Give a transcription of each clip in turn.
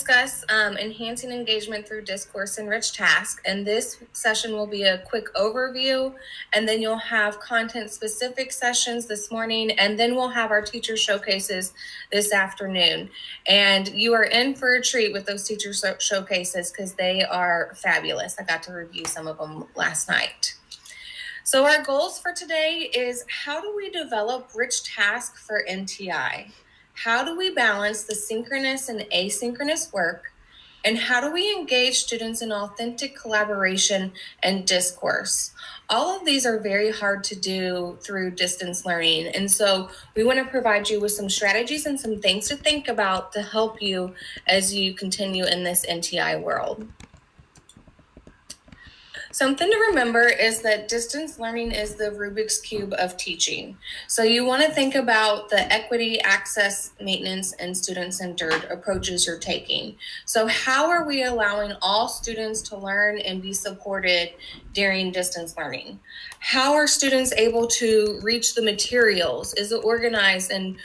discuss enhancing engagement through discourse and rich task. And this session will be a quick overview, and then you'll have content-specific sessions this morning, and then we'll have our teacher showcases this afternoon. And you are in for a treat with those teacher showcases because they are fabulous. I got to review some of them last night. So our goals for today is, how do we develop rich tasks for NTI? How do we balance the synchronous and asynchronous work? And how do we engage students in authentic collaboration and discourse? All of these are very hard to do through distance learning. And so we want to provide you with some strategies and some things to think about to help you as you continue in this NTI world. Something to remember is that distance learning is the Rubik's Cube of teaching. So you want to think about the equity, access, maintenance, and student-centered approaches you're taking. So how are we allowing all students to learn and be supported during distance learning? How are students able to reach the materials? Is it organized and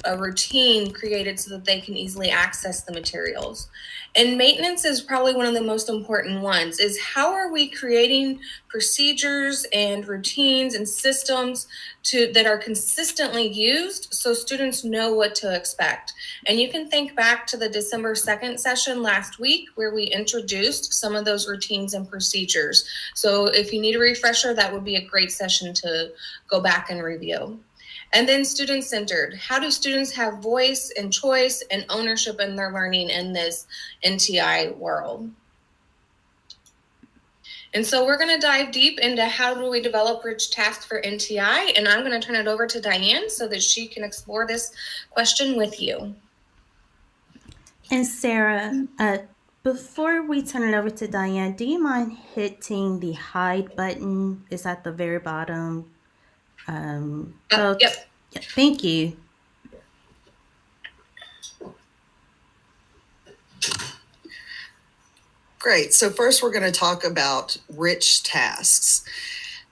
a routine created so that they can easily access the materials? And maintenance is probably one of the most important ones, is how are we creating procedures and routines and systems that are consistently used so students know what to expect. And you can think back to the December 2nd session last week where we introduced some of those routines and procedures. So if you need a refresher, that would be a great session to go back and review. And then student-centered. How do students have voice and choice and ownership in their learning in this NTI world? And so we're going to dive deep into how do we develop rich tasks for NTI, and I'm going to turn it over to Diane so that she can explore this question with you. And Sara, before we turn it over to Diane, do you mind hitting the hide button? Is at the very bottom. Yep. Yeah, thank you. Great. So first we're going to talk about rich tasks.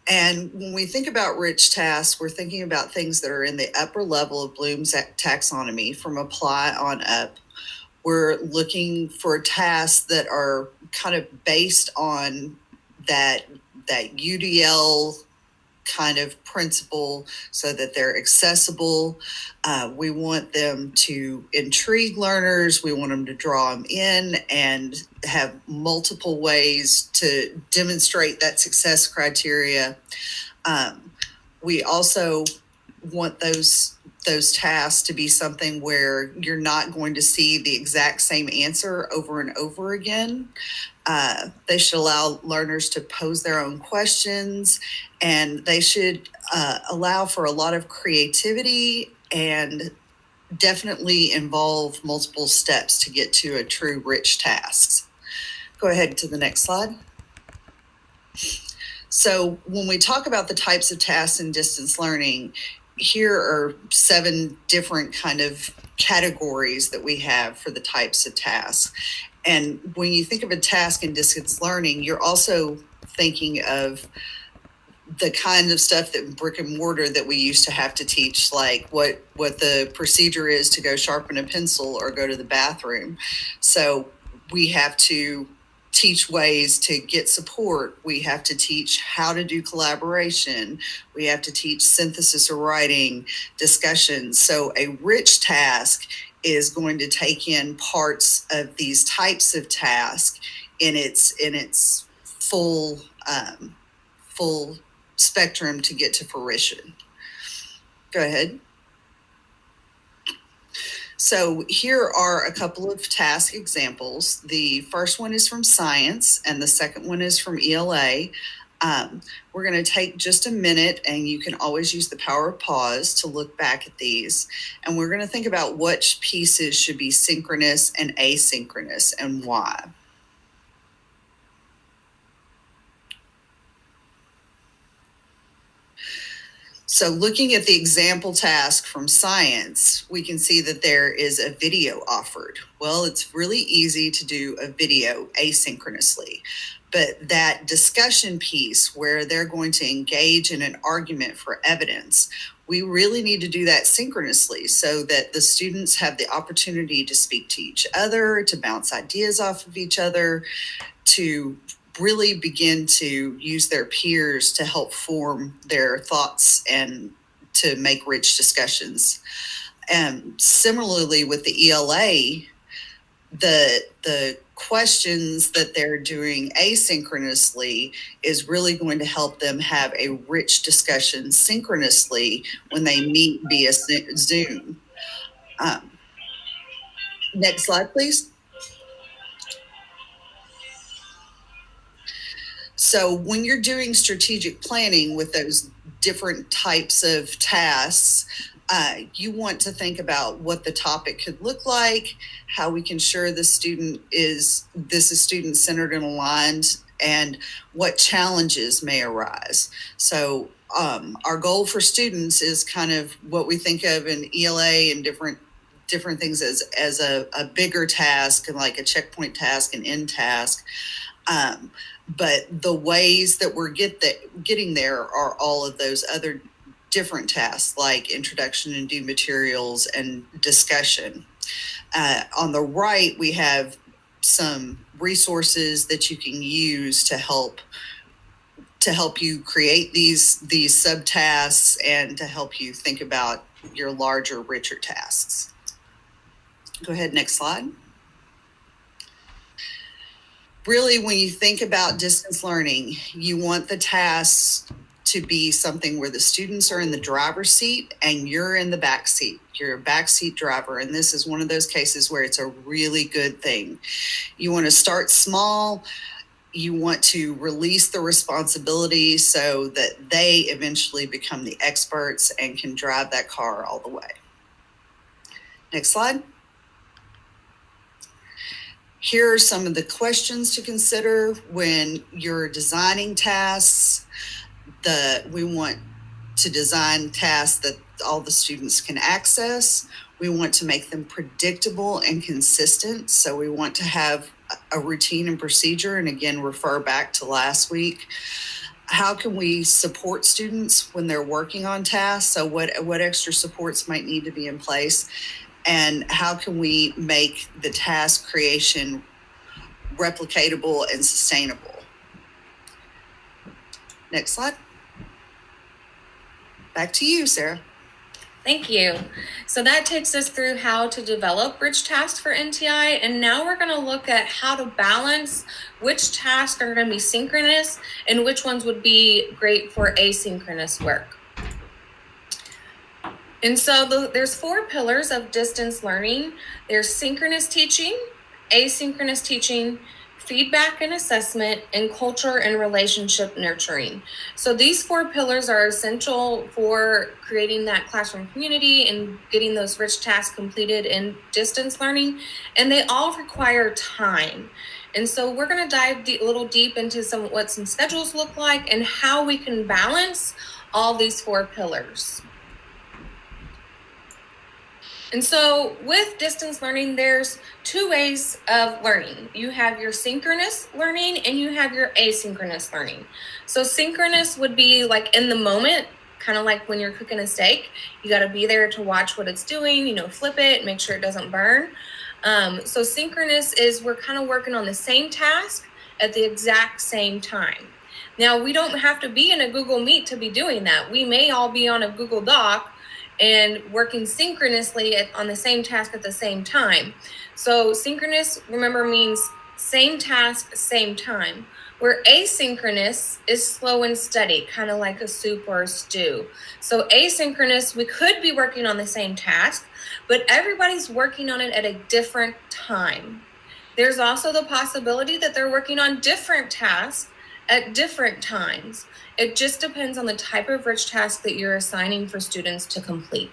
And when we think about rich tasks, we're thinking about things that are in the upper level of Bloom's taxonomy from apply on up. We're looking for tasks that are kind of based on that UDL kind of principle so that they're accessible. We want them to intrigue learners. We want them to draw them in and have multiple ways to demonstrate that success criteria. We also want those tasks to be something where you're not going to see the exact same answer over and over again. They should allow learners to pose their own questions, and they should allow for a lot of creativity and definitely involve multiple steps to get to a true rich task. Go ahead to the next slide. So when we talk about the types of tasks in distance learning, here are 7 different kind of categories that we have for the types of tasks. And when you think of a task in distance learning, you're also thinking of the kind of stuff that brick and mortar that we used to have to teach, like what the procedure is to go sharpen a pencil or go to the bathroom. So we have to teach ways to get support. We have to teach how to do collaboration. We have to teach synthesis or writing, discussions. So a rich task is going to take in parts of these types of tasks in its full spectrum to get to fruition. Go ahead. So here are a couple of task examples. The first one is from science and the second one is from ELA. We're going to take just a minute, and you can always use the power of pause to look back at these. And we're going to think about which pieces should be synchronous and asynchronous and why. So looking at the example task from science, we can see that there is a video offered. Well, it's really easy to do a video asynchronously, but that discussion piece where they're going to engage in an argument for evidence, we really need to do that synchronously so that the students have the opportunity to speak to each other, to bounce ideas off of each other, to really begin to use their peers to help form their thoughts and to make rich discussions. And similarly with the ELA, the questions that they're doing asynchronously is really going to help them have a rich discussion synchronously when they meet via Zoom. Next slide, please. So when you're doing strategic planning with those different types of tasks, you want to think about what the topic could look like, how we can ensure this is student-centered and aligned, and what challenges may arise. So our goal for students is kind of what we think of in ELA and different things as a bigger task, and like a checkpoint task, an end task. But the ways that we're getting there are all of those other different tasks like introduction and due materials and discussion. On the right, we have some resources that you can use to help you create these subtasks and to help you think about your larger, richer tasks. Go ahead, next slide. Really, when you think about distance learning, you want the tasks to be something where the students are in the driver's seat and you're in the back seat. You're a backseat driver, and this is one of those cases where it's a really good thing. You want to start small. You want to release the responsibility so that they eventually become the experts and can drive that car all the way. Next slide. Here are some of the questions to consider when you're designing tasks. We want to design tasks that all the students can access. We want to make them predictable and consistent. So we want to have a routine and procedure, and again, refer back to last week. How can we support students when they're working on tasks? So what extra supports might need to be in place? And how can we make the task creation replicatable and sustainable? Next slide. Back to you, Sarah. Thank you. So that takes us through how to develop rich tasks for NTI. And now we're going to look at how to balance which tasks are going to be synchronous and which ones would be great for asynchronous work. And so there's 4 pillars of distance learning. There's synchronous teaching, asynchronous teaching, feedback and assessment, and culture and relationship nurturing. So these 4 pillars are essential for creating that classroom community and getting those rich tasks completed in distance learning, and they all require time. And so we're going to dive a little deep into what some schedules look like and how we can balance all these 4 pillars. And so with distance learning, there's 2 ways of learning. You have your synchronous learning and you have your asynchronous learning. So synchronous would be like in the moment, kind of like when you're cooking a steak. You got to be there to watch what it's doing, flip it, make sure it doesn't burn. So synchronous is we're kind of working on the same task at the exact same time. Now, we don't have to be in a Google Meet to be doing that. We may all be on a Google Doc and working synchronously on the same task at the same time. So synchronous, remember, means same task, same time. Where asynchronous is slow and steady, kind of like a soup or a stew. So asynchronous, we could be working on the same task, but everybody's working on it at a different time. There's also the possibility that they're working on different tasks at different times. It just depends on the type of rich task that you're assigning for students to complete.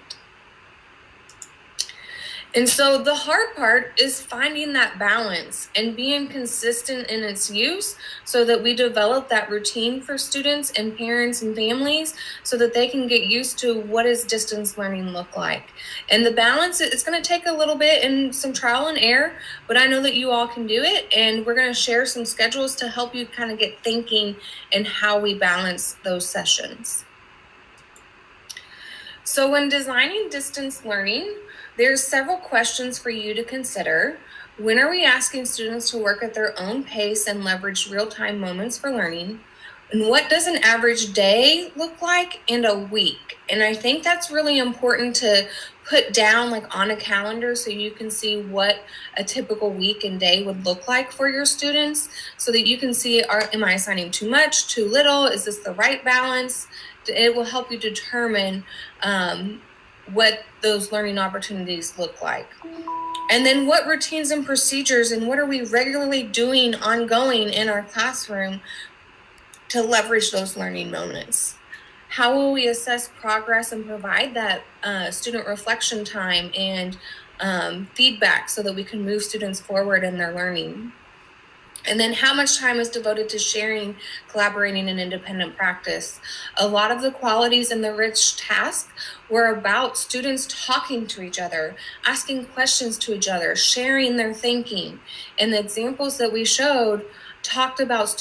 And so the hard part is finding that balance and being consistent in its use so that we develop that routine for students and parents and families so that they can get used to what does distance learning look like. And the balance, it's going to take a little bit and some trial and error, but I know that you all can do it. And we're going to share some schedules to help you kind of get thinking and how we balance those sessions. So when designing distance learning, there's several questions for you to consider. When are we asking students to work at their own pace and leverage real-time moments for learning? And what does an average day look like and a week? And I think that's really important to put down like on a calendar so you can see what a typical week and day would look like for your students so that you can see, am I assigning too much, too little? Is this the right balance? It will help you determine what those learning opportunities look like. And then what routines and procedures and what are we regularly doing ongoing in our classroom to leverage those learning moments? How will we assess progress and provide that student reflection time and feedback so that we can move students forward in their learning? And then how much time is devoted to sharing, collaborating, and independent practice? A lot of the qualities in the rich task were about students talking to each other, asking questions to each other, sharing their thinking. And the examples that we showed talked about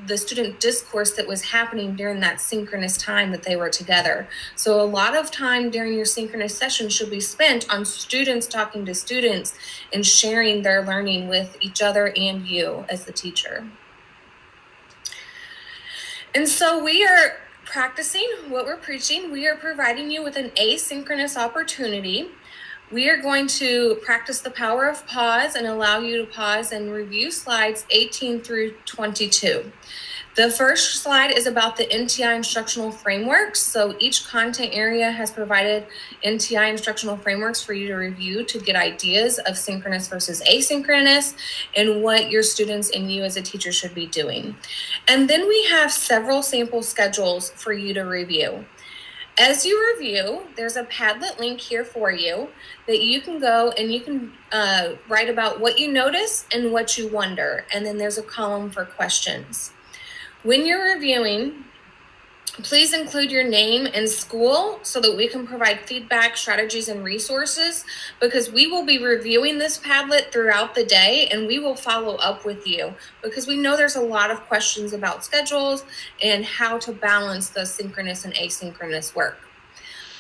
the student discourse that was happening during that synchronous time that they were together. So a lot of time during your synchronous session should be spent on students talking to students and sharing their learning with each other and you as the teacher. And so we are practicing what we're preaching. We are providing you with an asynchronous opportunity. We are going to practice the power of pause and allow you to pause and review slides 18 through 22. The first slide is about the NTI instructional frameworks. So each content area has provided NTI instructional frameworks for you to review to get ideas of synchronous versus asynchronous and what your students and you as a teacher should be doing. And then we have several sample schedules for you to review. As you review, there's a Padlet link here for you that you can go and you can write about what you notice and what you wonder. And then there's a column for questions. When you're reviewing, please include your name and school so that we can provide feedback, strategies, and resources because we will be reviewing this Padlet throughout the day and we will follow up with you because we know there's a lot of questions about schedules and how to balance the synchronous and asynchronous work.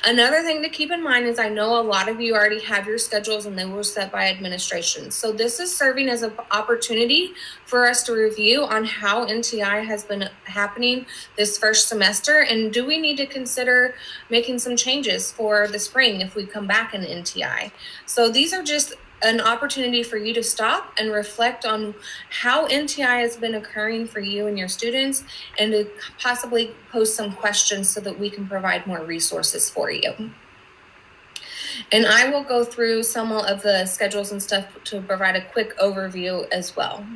Another thing to keep in mind is I know a lot of you already have your schedules and they were set by administration. So this is serving as an opportunity for us to review on how NTI has been happening this first semester and do we need to consider making some changes for the spring if we come back in NTI. So these are just an opportunity for you to stop and reflect on how NTI has been occurring for you and your students and to possibly pose some questions so that we can provide more resources for you. And I will go through some of the schedules and stuff to provide a quick overview as well.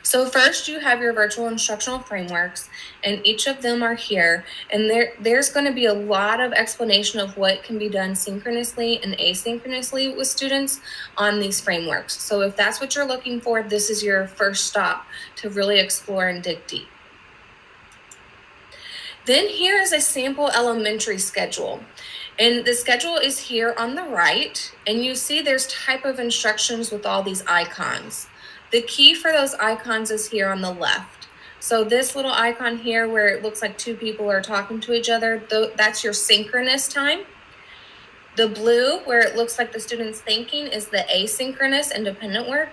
So first you have your virtual instructional frameworks and each of them are here and there's going to be a lot of explanation of what can be done synchronously and asynchronously with students on these frameworks. So if that's what you're looking for, this is your first stop to really explore and dig deep. Then here is a sample elementary schedule. And the schedule is here on the right and you see there's type of instructions with all these icons. The key for those icons is here on the left. So this little icon here where it looks like two people are talking to each other, that's your synchronous time. The blue where it looks like the student's thinking is the asynchronous independent work.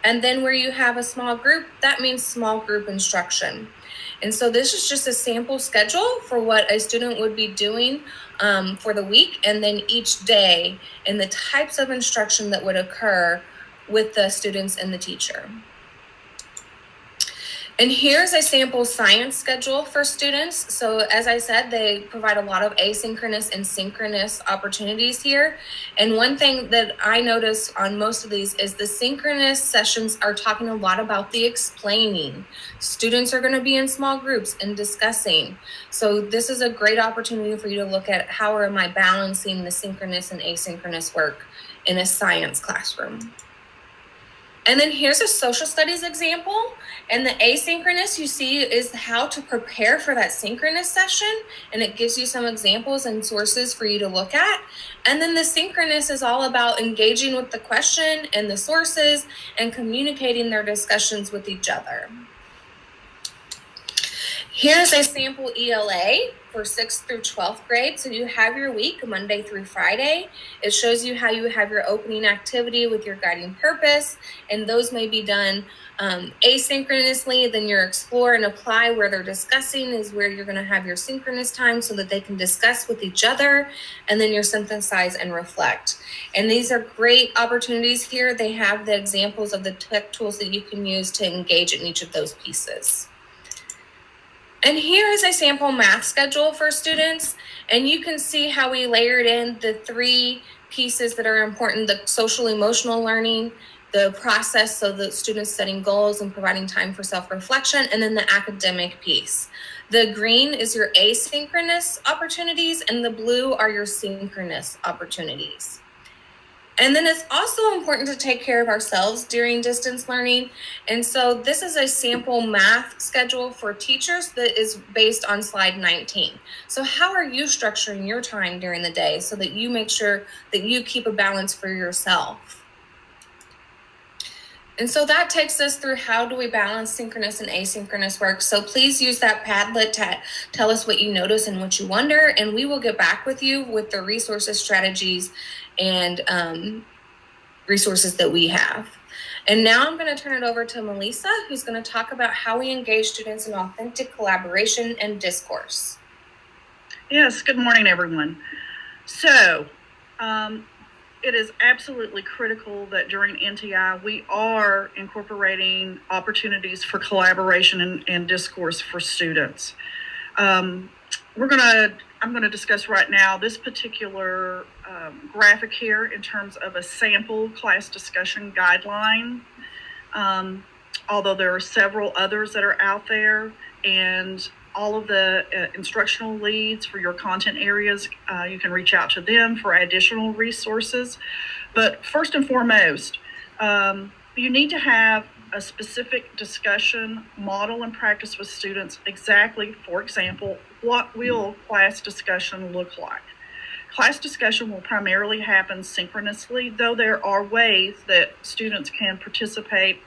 And then where you have a small group, that means small group instruction. And so this is just a sample schedule for what a student would be doing for the week and then each day and the types of instruction that would occur with the students and the teacher. And here's a sample science schedule for students. So as I said, they provide a lot of asynchronous and synchronous opportunities here. And one thing that I notice on most of these is the synchronous sessions are talking a lot about the explaining. Students are going to be in small groups and discussing. So this is a great opportunity for you to look at how am I balancing the synchronous and asynchronous work in a science classroom. And then here's a social studies example. And the asynchronous you see is how to prepare for that synchronous session. And it gives you some examples and sources for you to look at. And then the synchronous is all about engaging with the question and the sources and communicating their discussions with each other. Here's a sample ELA for 6th through 12th grade. So you have your week Monday through Friday. It shows you how you have your opening activity with your guiding purpose, and those may be done asynchronously. Then your explore and apply, where they're discussing, is where you're going to have your synchronous time so that they can discuss with each other, and then your synthesize and reflect. And these are great opportunities here. They have the examples of the tech tools that you can use to engage in each of those pieces. And here is a sample math schedule for students. And you can see how we layered in the 3 pieces that are important: the social emotional learning, the process, so the students setting goals and providing time for self-reflection, and then the academic piece. The green is your asynchronous opportunities, and the blue are your synchronous opportunities. And then it's also important to take care of ourselves during distance learning. And so this is a sample math schedule for teachers that is based on slide 19. So how are you structuring your time during the day so that you make sure that you keep a balance for yourself? And so that takes us through how do we balance synchronous and asynchronous work. So please use that Padlet to tell us what you notice and what you wonder, and we will get back with you with the resources, strategies, and resources that we have. And now I'm going to turn it over to Melisa, who's going to talk about how we engage students in authentic collaboration and discourse. Yes, good morning, everyone. So, it is absolutely critical that during NTI we are incorporating opportunities for collaboration and discourse for students. I'm going to discuss right now this particular graphic here in terms of a sample class discussion guideline. Although there are several others that are out there, and all of the instructional leads for your content areas, you can reach out to them for additional resources. But first and foremost, you need to have a specific discussion model and practice with students. Exactly, for example, what will class discussion look like? Class discussion will primarily happen synchronously, though there are ways that students can participate,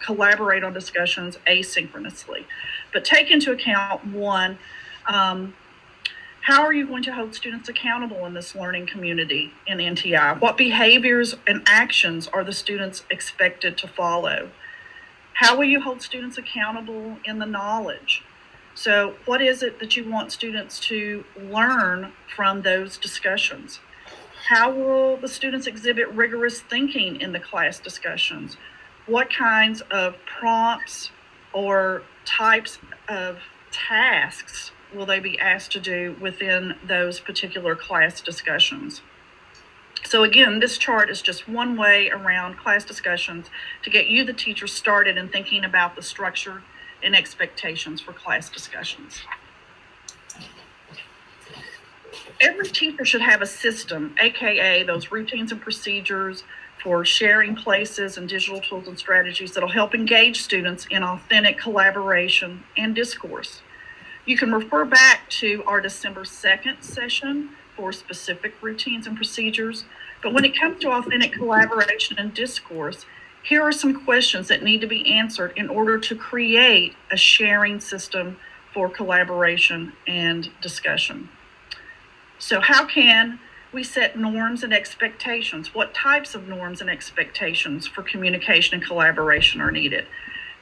collaborate on discussions asynchronously. But take into account, one, how are you going to hold students accountable in this learning community in NTI? What behaviors and actions are the students expected to follow? How will you hold students accountable in the knowledge? So what is it that you want students to learn from those discussions? How will the students exhibit rigorous thinking in the class discussions? What kinds of prompts or types of tasks will they be asked to do within those particular class discussions? So again, this chart is just one way around class discussions to get you, the teacher, started in thinking about the structure and expectations for class discussions. Every teacher should have a system, aka those routines and procedures for sharing places and digital tools and strategies that'll help engage students in authentic collaboration and discourse. You can refer back to our December 2nd session for specific routines and procedures. But when it comes to authentic collaboration and discourse, here are some questions that need to be answered in order to create a sharing system for collaboration and discussion. So how can we set norms and expectations? What types of norms and expectations for communication and collaboration are needed?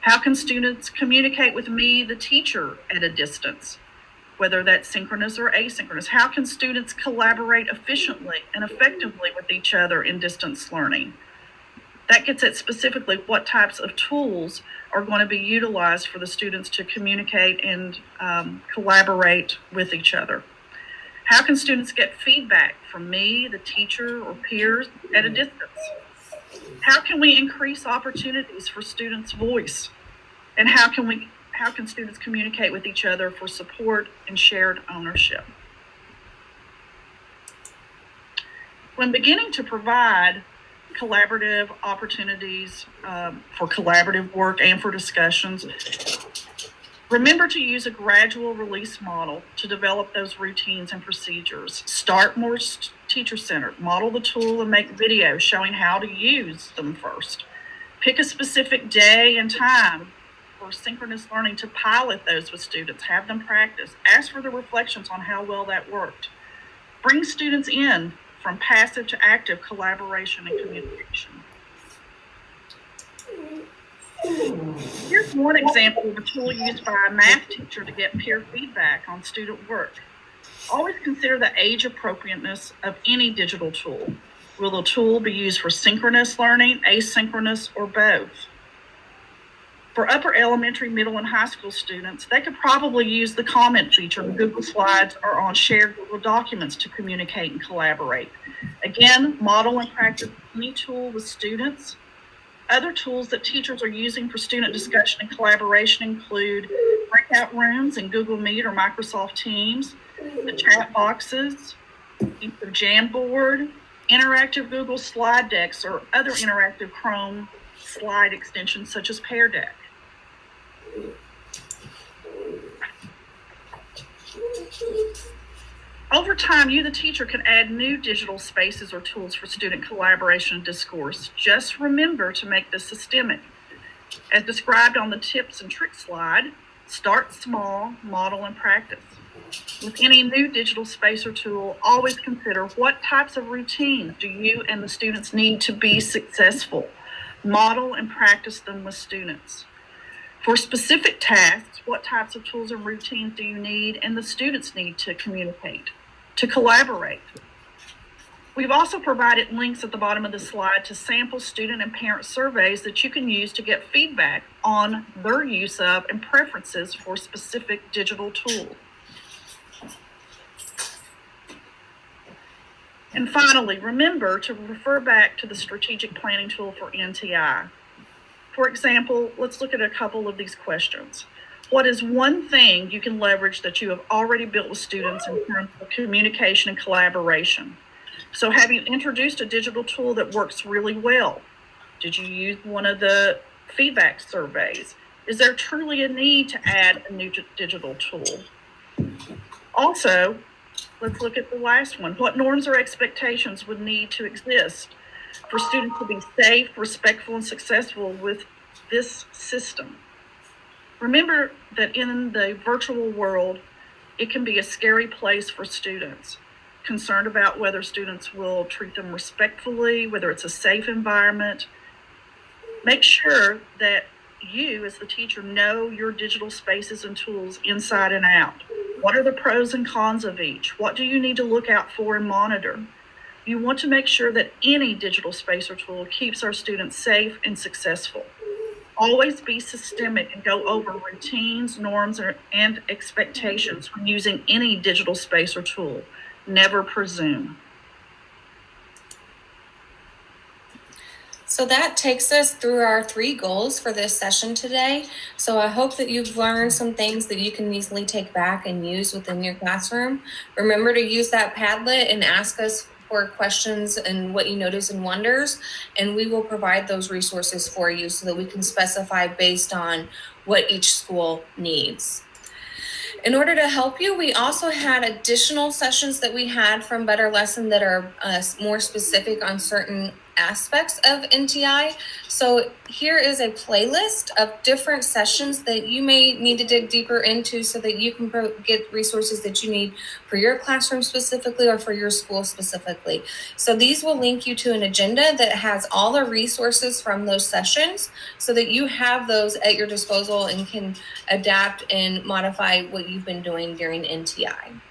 How can students communicate with me, the teacher, at a distance, whether that's synchronous or asynchronous? How can students collaborate efficiently and effectively with each other in distance learning? That gets at specifically what types of tools are going to be utilized for the students to communicate and collaborate with each other. How can students get feedback from me, the teacher, or peers at a distance? How can we increase opportunities for students' voice? And how can students communicate with each other for support and shared ownership? When beginning to provide collaborative opportunities for collaborative work and for discussions, remember to use a gradual release model to develop those routines and procedures. Start more teacher-centered. Model the tool and make videos showing how to use them first. Pick a specific day and time for synchronous learning to pilot those with students. Have them practice. Ask for the reflections on how well that worked. Bring students in from passive to active collaboration and communication. Here's one example of a tool used by a math teacher to get peer feedback on student work. Always consider the age appropriateness of any digital tool. Will the tool be used for synchronous learning, asynchronous, or both? For upper elementary, middle, and high school students, they could probably use the comment feature on Google Slides or on shared Google documents to communicate and collaborate. Again, model and practice any tool with students. Other tools that teachers are using for student discussion and collaboration include breakout rooms in Google Meet or Microsoft Teams, the chat boxes, the Jamboard, interactive Google slide decks, or other interactive Chrome slide extensions such as Pear Deck. Over time, you, the teacher, can add new digital spaces or tools for student collaboration and discourse. Just remember to make this systemic. As described on the tips and tricks slide, start small, model, and practice. With any new digital space or tool, always consider what types of routines do you and the students need to be successful. Model and practice them with students. For specific tasks, what types of tools and routines do you need and the students need to communicate, to collaborate? We've also provided links at the bottom of the slide to sample student and parent surveys that you can use to get feedback on their use of and preferences for specific digital tools. And finally, remember to refer back to the strategic planning tool for NTI. For example, let's look at a couple of these questions. What is one thing you can leverage that you have already built with students in terms of communication and collaboration? So have you introduced a digital tool that works really well? Did you use one of the feedback surveys? Is there truly a need to add a new digital tool? Also, let's look at the last one. What norms or expectations would need to exist for students to be safe, respectful, and successful with this system? Remember that in the virtual world, it can be a scary place for students, concerned about whether students will treat them respectfully, whether it's a safe environment. Make sure that you, as the teacher, know your digital spaces and tools inside and out. What are the pros and cons of each? What do you need to look out for and monitor? You want to make sure that any digital space or tool keeps our students safe and successful. Always be systemic and go over routines, norms, and expectations when using any digital space or tool. Never presume. So that takes us through our 3 goals for this session today. So I hope that you've learned some things that you can easily take back and use within your classroom. Remember to use that Padlet and ask us for questions and what you notice and wonders, and we will provide those resources for you so that we can specify based on what each school needs. In order to help you, we also had additional sessions that we had from Better Lesson that are more specific on certain aspects of NTI. So here is a playlist of different sessions that you may need to dig deeper into so that you can get resources that you need for your classroom specifically or for your school specifically. So these will link you to an agenda that has all the resources from those sessions so that you have those at your disposal and can adapt and modify what you've been doing during NTI.